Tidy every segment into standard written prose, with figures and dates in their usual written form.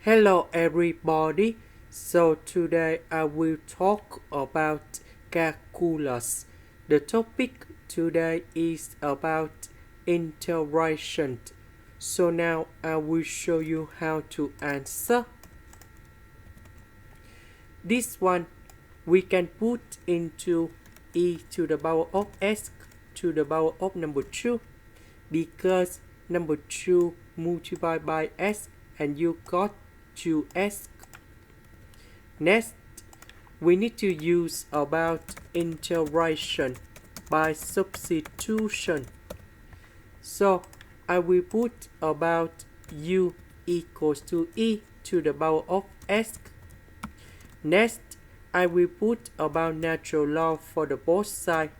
Hello everybody. So today I will talk about calculus. The topic today is about integration. So now I will show you how to answer. This one we can put into e to the power of s to the power of number 2 because number 2 multiplied by s and you got 2s. Next, we need to use about integration by substitution. So I will put about u equals to e to the power of s. Next, I will put about natural log for the both sides.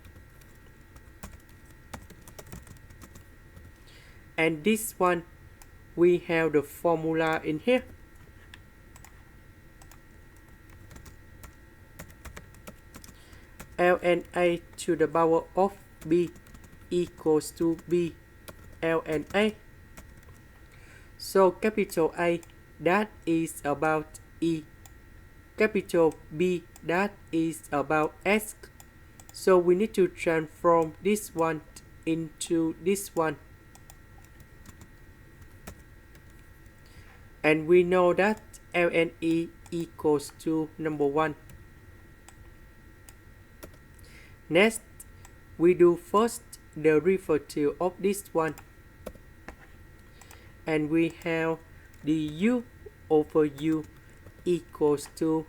And this one, we have the formula in here. ln to the power of b equals to b ln. So capital A, that is about e. Capital B, that is about s. So we need to transform this one into this one. And we know that ln equals to number 1. Next, we do first the derivative of this one. And we have the u over u equals to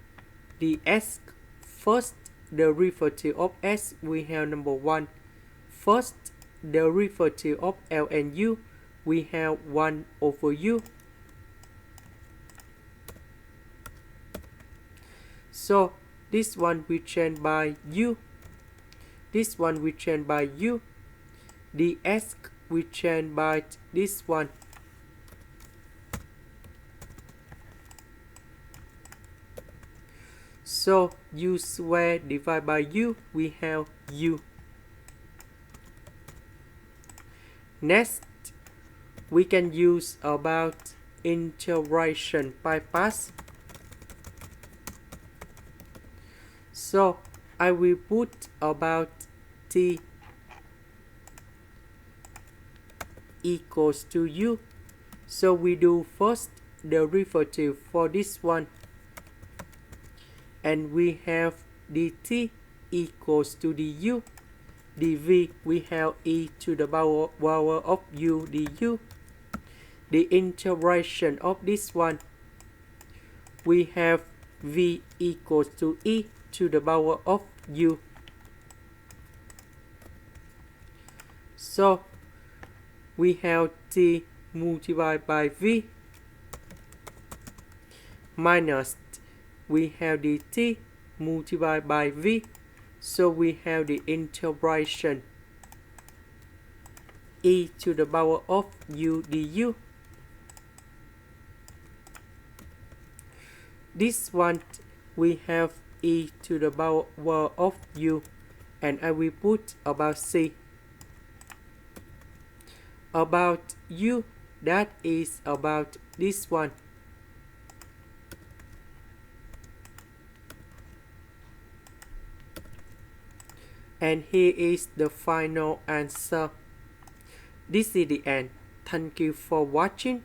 the s. First derivative of s, we have number 1. First derivative of ln u, we have 1 over u. So this one we change by u. This one we change by u. The s we change by this one. So u square divided by u, we have u. Next, we can use about integration by parts. So I will put about t equals to u. So we do first derivative for this one. And we have dt equals to du. dv, we have e to the power of u du. The integration of this one, we have v equals to e to the power of u. So we have t multiplied by v minus we have dt multiplied by v. So we have the integration e to the power of u du. This one we have e to the power of u, and I will put about c. About u, that is about this one. And here is the final answer. This is the end. Thank you for watching.